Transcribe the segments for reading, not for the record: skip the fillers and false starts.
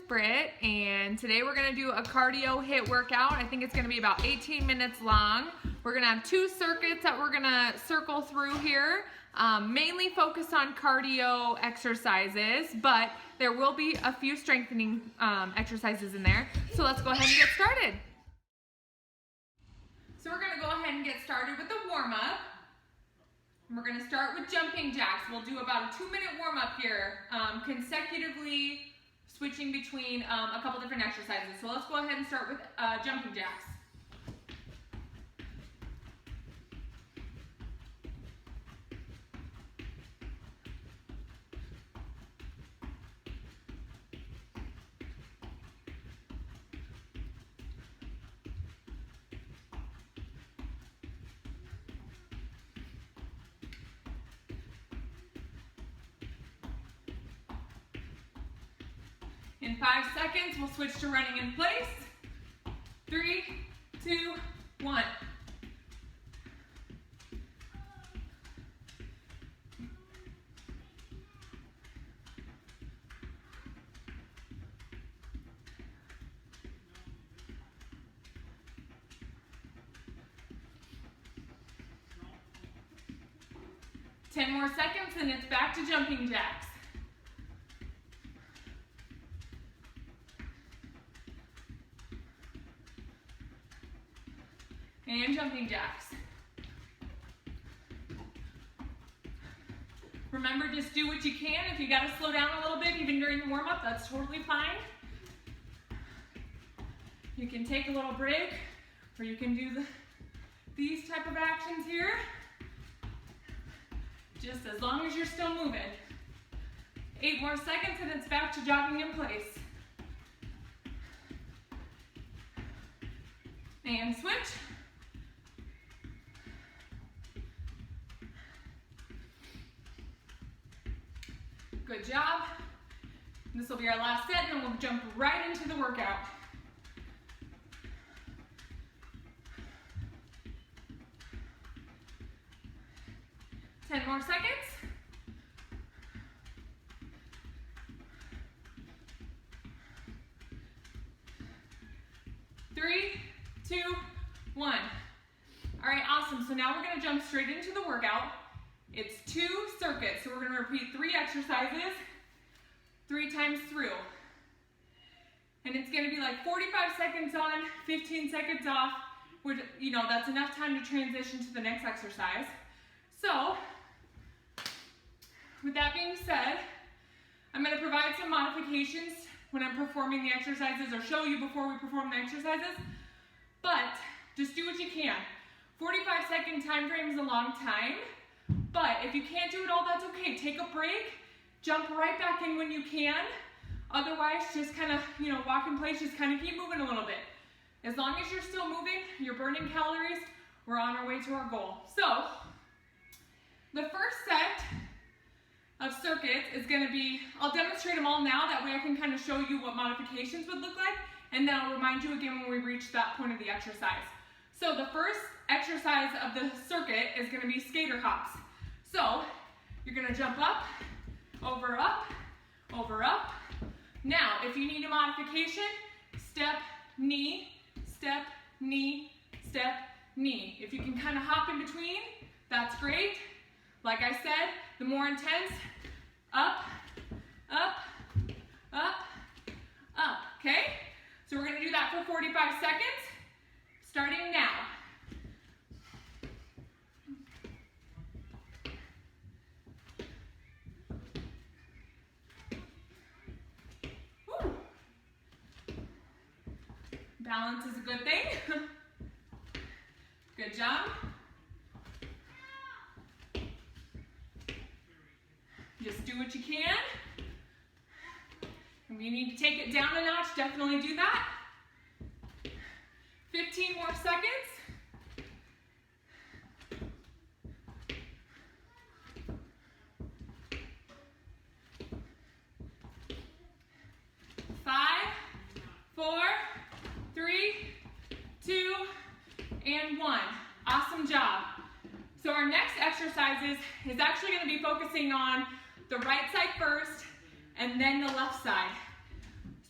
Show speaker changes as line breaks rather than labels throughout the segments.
with Britt, and today we're going to do a cardio HIIT workout. I think it's going to be about 18 minutes long. We're going to have 2 circuits that we're going to circle through here, mainly focus on cardio exercises, but there will be a few strengthening exercises in there. So let's go ahead and get started. So we're going to go ahead and get started with the warm-up. We're going to start with jumping jacks. We'll do about a 2-minute warm-up here, consecutively switching between a couple different exercises. So let's go ahead and start with jumping jacks. In 5 seconds, we'll switch to running in place. 3, 2, 1. Ten more seconds and it's back to jumping jacks. And jumping jacks. Remember, just do what you can. If you gotta slow down a little bit, even during the warm-up, that's totally fine. You can take a little break, or you can do these type of actions here, just as long as you're still moving. 8 more seconds and it's back to jogging in place. And switch. Good job. This will be our last set, and then we'll jump right into the workout. Ten more seconds. 3, 2, 1. All right, awesome. So now we're going to jump straight into the workout. It's 2 circuits, so we're going to repeat 3 exercises 3 times through. And it's going to be like 45 seconds on, 15 seconds off, which, you know, that's enough time to transition to the next exercise. So, with that being said, I'm going to provide some modifications when I'm performing the exercises, or show you before we perform the exercises, but just do what you can. 45-second time frame is a long time. But if you can't do it all, that's okay. Take a break, jump right back in when you can. Otherwise, just kind of, you know, walk in place, just kind of keep moving a little bit. As long as you're still moving, you're burning calories, we're on our way to our goal. So, the first set of circuits is going to be, I'll demonstrate them all now, that way I can kind of show you what modifications would look like, and then I'll remind you again when we reach that point of the exercise. So the first exercise of the circuit is going to be skater hops. So, you're going to jump up, over, up, over, up. Now, if you need a modification, step, knee, step, knee, step, knee. If you can kind of hop in between, that's great. Like I said, the more intense, up, up, up, up, okay? So we're going to do that for 45 seconds, starting now. Balance is a good thing. Good job. Just do what you can. If you need to take it down a notch, definitely do that. 15 more seconds. 5, 4, 3, 2, and 1. Awesome job. So our next exercise is actually going to be focusing on the right side first and then the left side.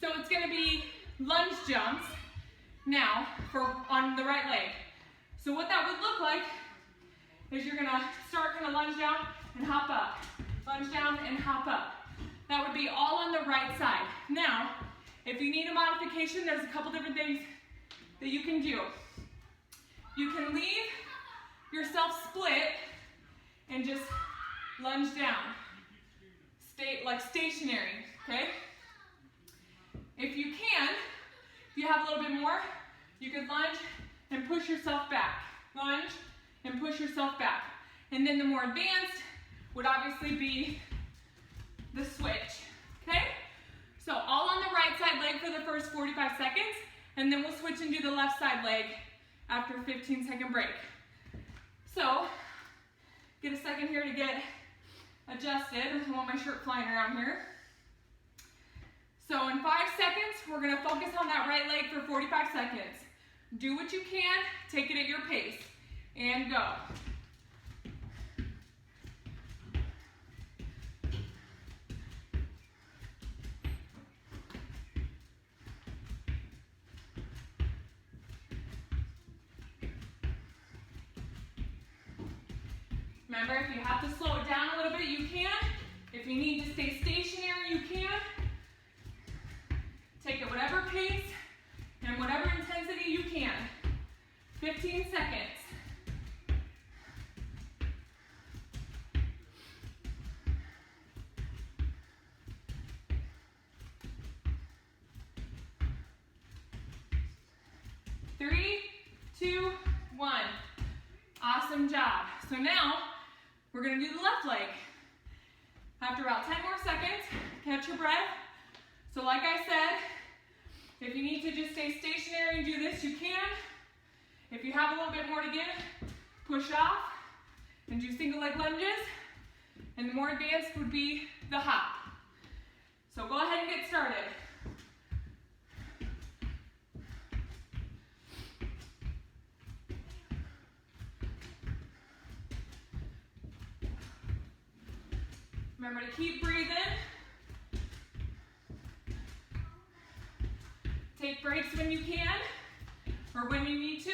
So it's going be lunge jumps now on the right leg. So what that would look like is you're gonna start kind of lunge down and hop up. Lunge down and hop up. That would be all on the right side. Now, if you need a modification, there's a couple different things that you can do. You can leave yourself split and just lunge down. Stay like stationary, okay? If you can, if you have a little bit more, you could lunge and push yourself back. Lunge and push yourself back. And then the more advanced would obviously be the switch, okay? So all on the right side leg for the first 45 seconds, and then we'll switch and do the left side leg after a 15-second break. So, get a second here to get adjusted. I don't want my shirt flying around here. So in 5 seconds, we're gonna focus on that right leg for 45 seconds. Do what you can, take it at your pace, and go. Remember, if you have to slow it down a little bit, you can. If you need to stay stationary, you can. Take it whatever pace and whatever intensity you can. 15 seconds. Three, two, one. Awesome job. So now, we're gonna do the left leg. After about 10 more seconds, catch your breath. So like I said, if you need to just stay stationary and do this, you can. If you have a little bit more to give, push off and do single leg lunges. And the more advanced would be the hop. So go ahead and get started. Remember to keep breathing. Take breaks when you can, or when you need to.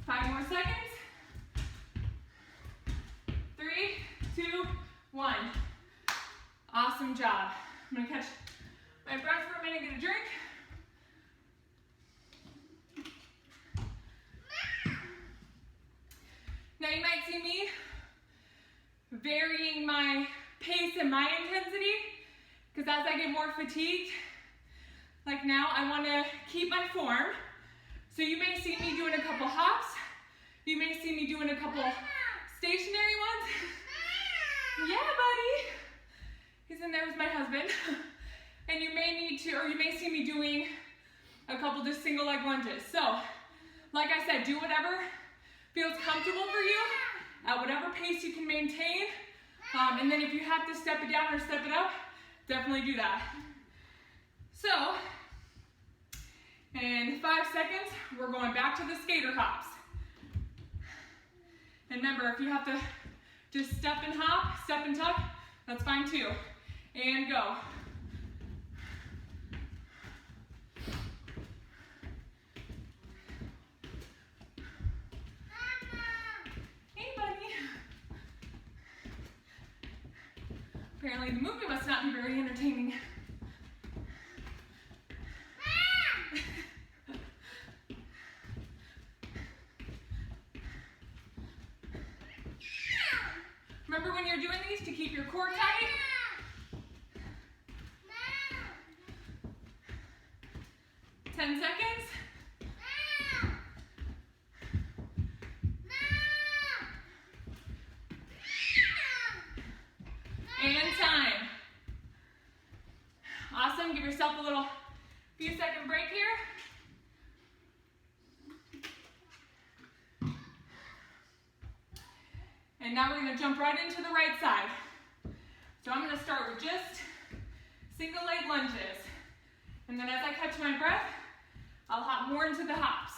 Five more seconds. 3, 2, 1. Awesome job. I'm gonna catch my breath for a minute, get a drink. Now you might see me varying my pace and my intensity, because as I get more fatigued, like now, I want to keep my form. So you may see me doing a couple hops. You may see me doing a couple stationary ones. Yeah, buddy. He's in there with my husband. And you may need to, or you may see me doing a couple just single leg lunges. So, like I said, do whatever feels comfortable for you, at whatever pace you can maintain. And then if you have to step it down or step it up, definitely do that. So, in 5 seconds, we're going back to the skater hops. And remember, if you have to just step and hop, step and tuck, that's fine too. And go. Apparently the movie must not be very entertaining. Remember when you're doing these to keep your core tight? 10 seconds. And time. Awesome, give yourself a little few second break here. And now we're gonna jump right into the right side. So I'm gonna start with just single leg lunges. And then as I catch my breath, I'll hop more into the hops.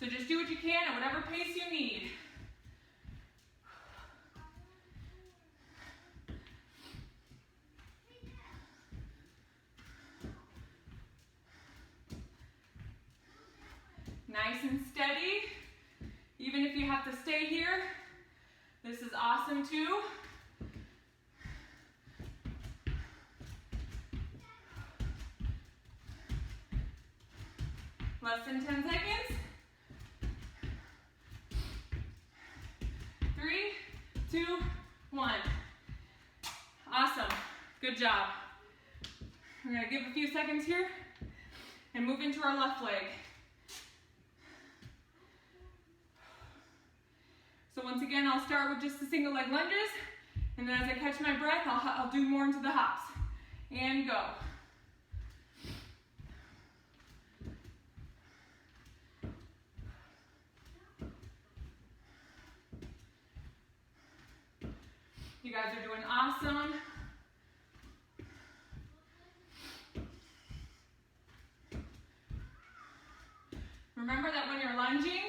So just do what you can at whatever pace you need. Nice and steady. Even if you have to stay here, this is awesome too. Less than 10 seconds. 3, 2, 1. Awesome. Good job. We're going to give a few seconds here and move into our left leg. So once again, I'll start with just the single leg lunges, and then as I catch my breath, I'll do more into the hops. And go. You guys are doing awesome. Remember that when you're lunging,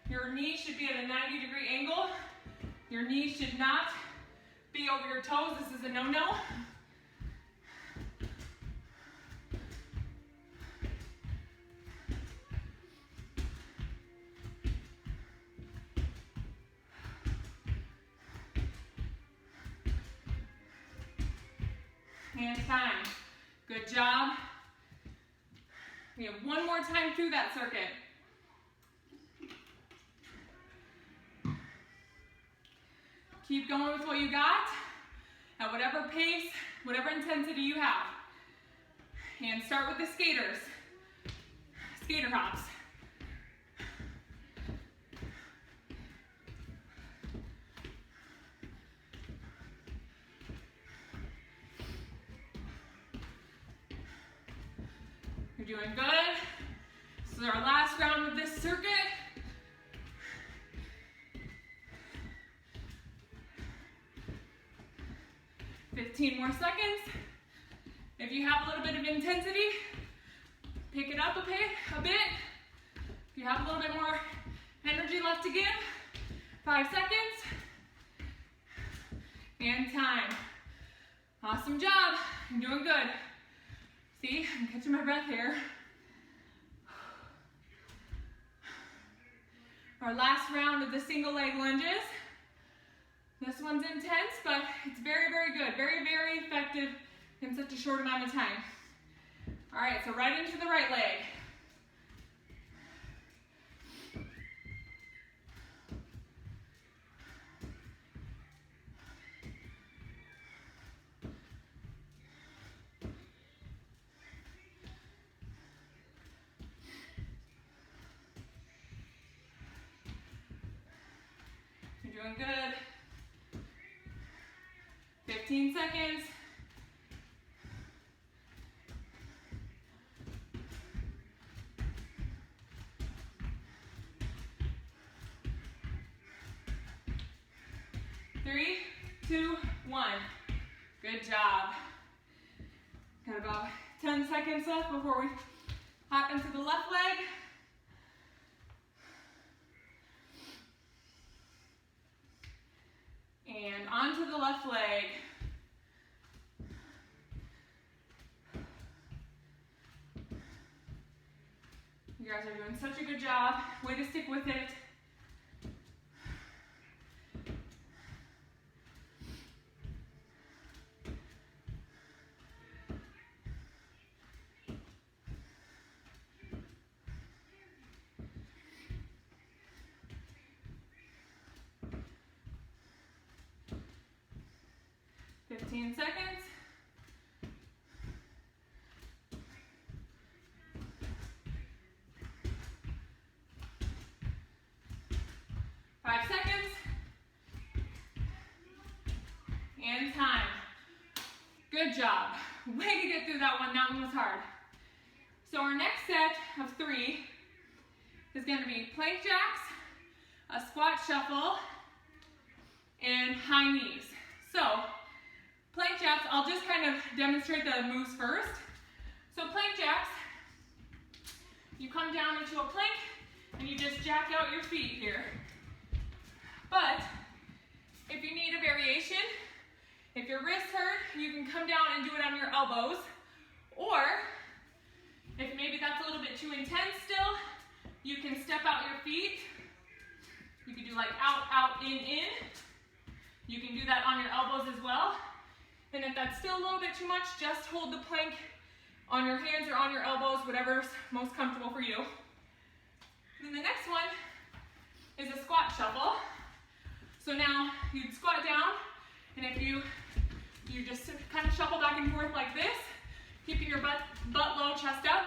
your knee should be at a 90-degree angle. Your knee should not be over your toes. This is a no-no. And time. Good job. We have one more time through that circuit. Keep going with what you got, at whatever pace, whatever intensity you have. And start with the skaters. Skater hops. You're doing good. This is our last round of this circuit. $15 more seconds. If you have a little bit of intensity, pick it up a bit. If you have a little bit more energy left to give, 5 seconds. And time. Awesome job. You're doing good. See, I'm catching my breath here. Our last round of the single leg lunges. This one's intense, but it's very, very good. Very, very effective in such a short amount of time. All right, so right into the right leg. You're doing good. 15 seconds. Three, 2, 1. Good job. Got about 10 seconds left before we hop into the left leg. And onto the left leg. You guys are doing such a good job. Way to stick with it. Fifteen seconds. And time. Good job. Way to get through that one. That one was hard. So our next set of 3 is going to be plank jacks, a squat shuffle, and high knees. So plank jacks, I'll just kind of demonstrate the moves first. So plank jacks, you come down into a plank, and you just jack out your feet here. But if you need a variation, if your wrists hurt, you can come down and do it on your elbows. Or if maybe that's a little bit too intense still, you can step out your feet. You can do like out, out, in. You can do that on your elbows as well. And if that's still a little bit too much, just hold the plank on your hands or on your elbows, whatever's most comfortable for you. And then the next one is a squat shuffle. So now you'd squat down, and if you just kind of shuffle back and forth like this, keeping your butt low, chest up.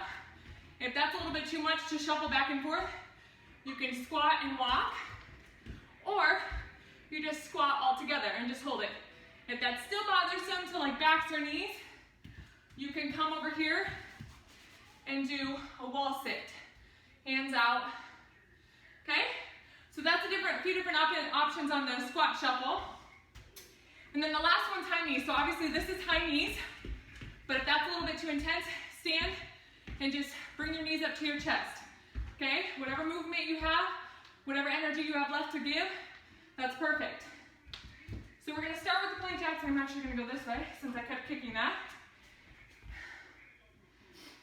If that's a little bit too much to shuffle back and forth, you can squat and walk, or you just squat all together and just hold it. If that's still bothersome to like backs or knees, you can come over here and do a wall sit, hands out, okay? So that's a few different options on the squat shuffle. And then the last one's high knees. So obviously this is high knees, but if that's a little bit too intense, stand and just bring your knees up to your chest, okay? Whatever movement you have, whatever energy you have left to give, that's perfect. So we're gonna start with the plank jacks, and I'm actually gonna go this way since I kept kicking that.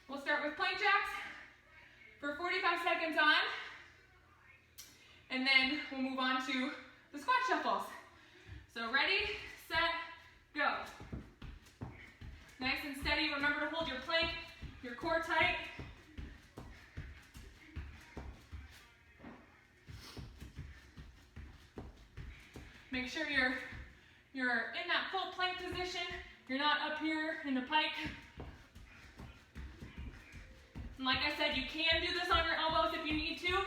We'll start with plank jacks for 45 seconds on, and then we'll move on to the squat shuffles. So ready, set, go. Nice and steady. Remember to hold your plank, your core tight. Make sure you're in that full plank position. You're not up here in the pike. And like I said, you can do this on your elbows if you need to.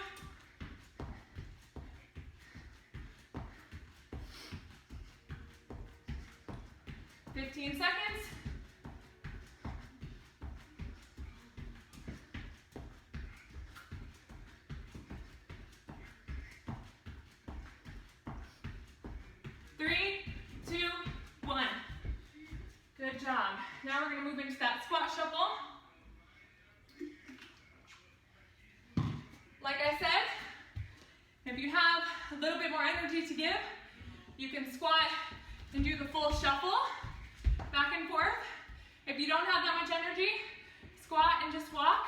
$15 seconds. Three, two, one. Good job. Now we're going to move into that squat shuffle. Like I said, if you have a little bit more energy to give, you can squat and do the full shuffle, back and forth. If you don't have that much energy, squat and just walk,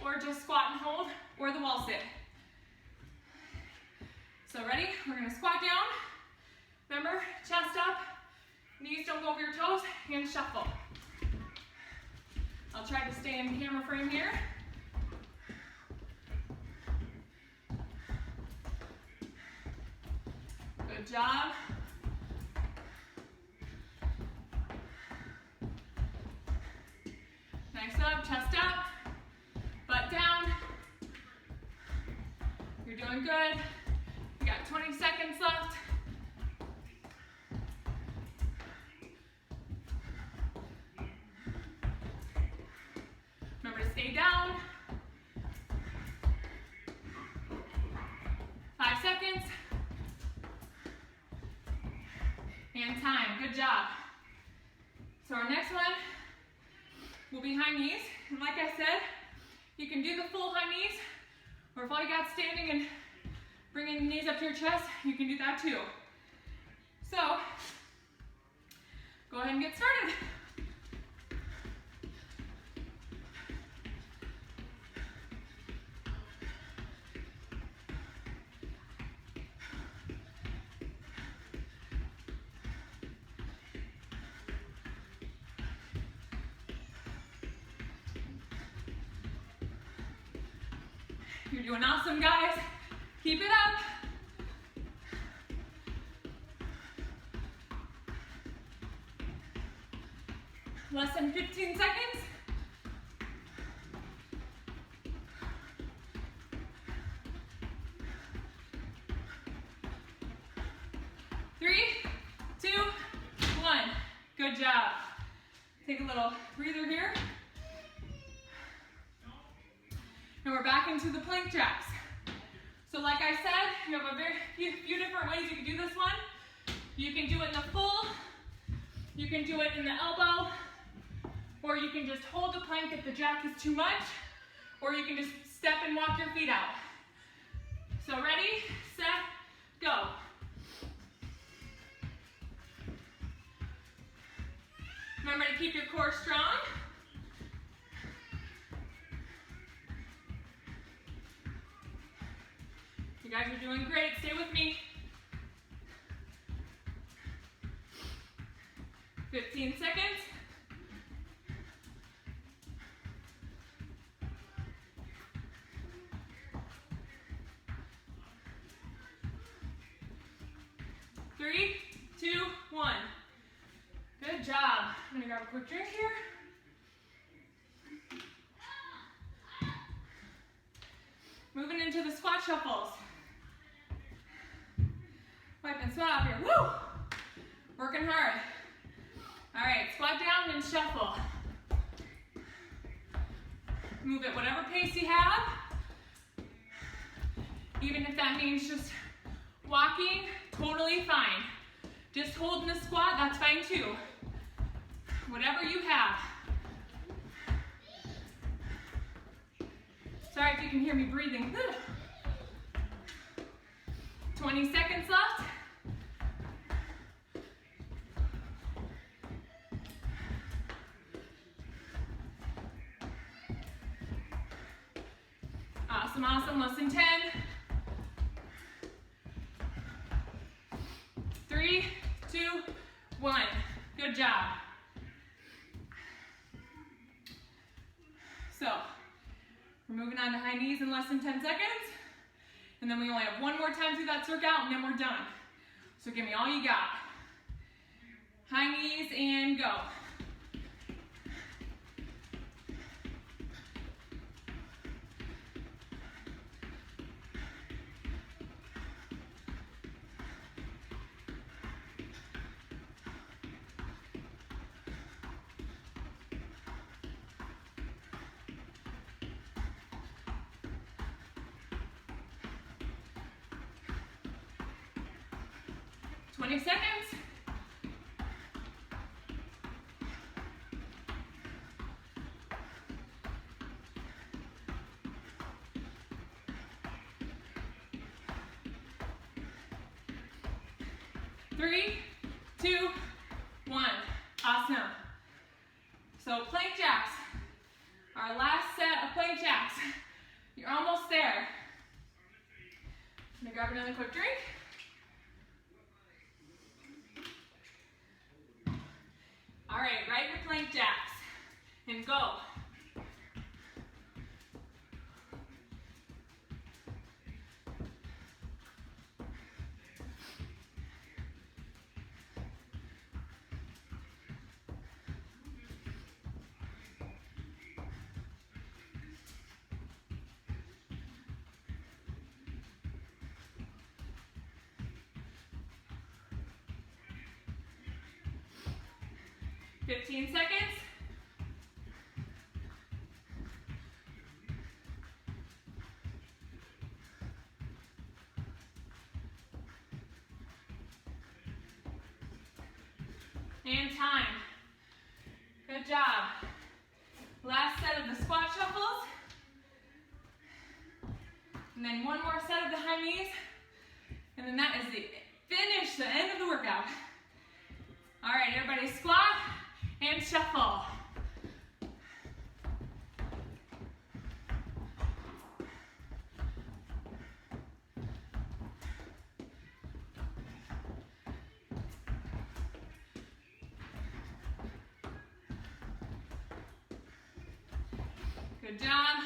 or just squat and hold, or the wall sit. So ready? We're going to squat down. Remember, chest up, knees don't go over your toes, and shuffle. I'll try to stay in camera frame here. Good job. Nice up, chest up, butt down. You're doing good. You got 20 seconds left. Remember to stay down. 5 seconds. And time. Good job. So our next one will be high knees. And like I said, you can do the full high knees, or if all you got standing and bringing the knees up to your chest, you can do that too. So, go ahead and get started. You're doing awesome, guys. Keep it up. Less than 15 seconds. Three, two, one. Good job. Take a little breather here. And we're back into the plank jacks. So like I said, you have a few different ways you can do this one. You can do it in the full, you can do it in the elbow, or you can just hold the plank if the jack is too much, or you can just step and walk your feet out. So ready, set, go. Remember to keep your core strong. You guys are doing great. Stay with me. 15 seconds. Three, two, one. Good job. I'm gonna grab a quick drink here. Moving into the squat shuffles. Wiping sweat off here. Woo! Working hard. All right, squat down and shuffle. Move at whatever pace you have. Even if that means just walking, totally fine. Just holding the squat, that's fine too. Whatever you have. Sorry if you can hear me breathing. 20 seconds left. Awesome, awesome, less than 10. 3, 2, 1. Good job. So, we're moving on to high knees in less than 10 seconds. And then we only have one more time through that workout and then we're done. So give me all you got. High knees and go. Seconds. Three, two, one. Awesome. So plank jacks. Our last set of plank jacks. You're almost there. I'm gonna grab another quick drink. All right, right your plank jacks and go. Fifteen seconds. And time. Good job. Last set of the squat shuffles. And then one more set of the high knees. And then that is the finish, the end of the workout. All right, everybody squat and shuffle. Good job.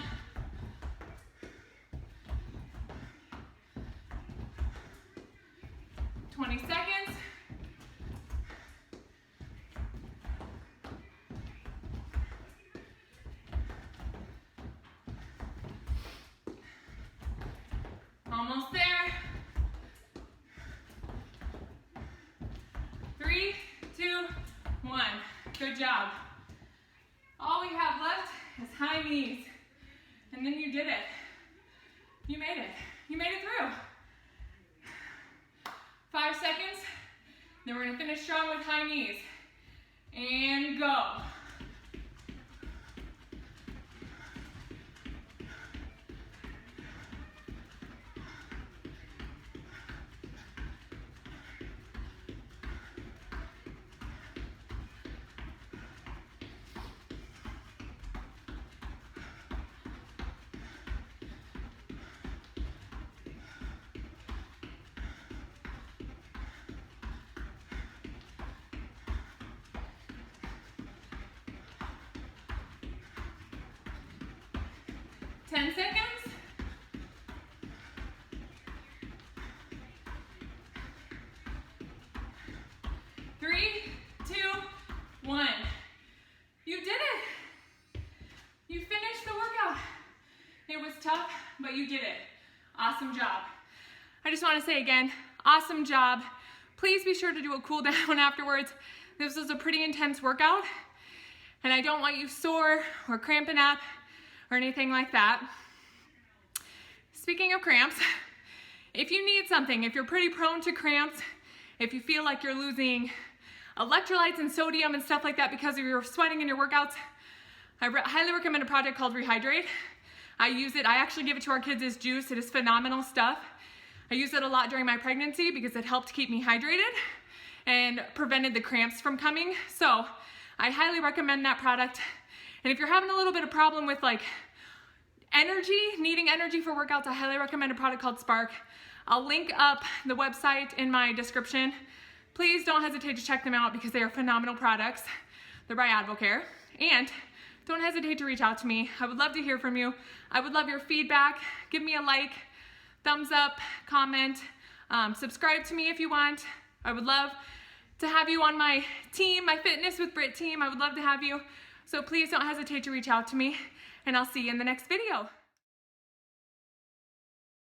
Twenty seconds. Almost there. 3, 2, 1. Good job. All we have left is high knees. And then you did it. You made it. You made it through. 5 seconds. Then we're going to finish strong with high knees. And go. 10 seconds. 3, 2, 1. You did it. You finished the workout. It was tough, but you did it. Awesome job. I just want to say again, awesome job. Please be sure to do a cool down afterwards. This was a pretty intense workout, and I don't want you sore or cramping up or anything like that. Speaking of cramps, if you need something, if you're pretty prone to cramps, if you feel like you're losing electrolytes and sodium and stuff like that because of your sweating in your workouts, I highly recommend a product called Rehydrate. I use it. I actually give it to our kids as juice. It is phenomenal stuff. I used it a lot during my pregnancy because it helped keep me hydrated and prevented the cramps from coming. So I highly recommend that product. And if you're having a little bit of problem with like needing energy for workouts, I highly recommend a product called Spark. I'll link up the website in my description. Please don't hesitate to check them out because they are phenomenal products. They're by Advocare. And don't hesitate to reach out to me. I would love to hear from you. I would love your feedback. Give me a like, thumbs up, comment, subscribe to me if you want. I would love to have you on my team, my Fitness with Brit team. I would love to have you. So please don't hesitate to reach out to me, and I'll see you in the next video.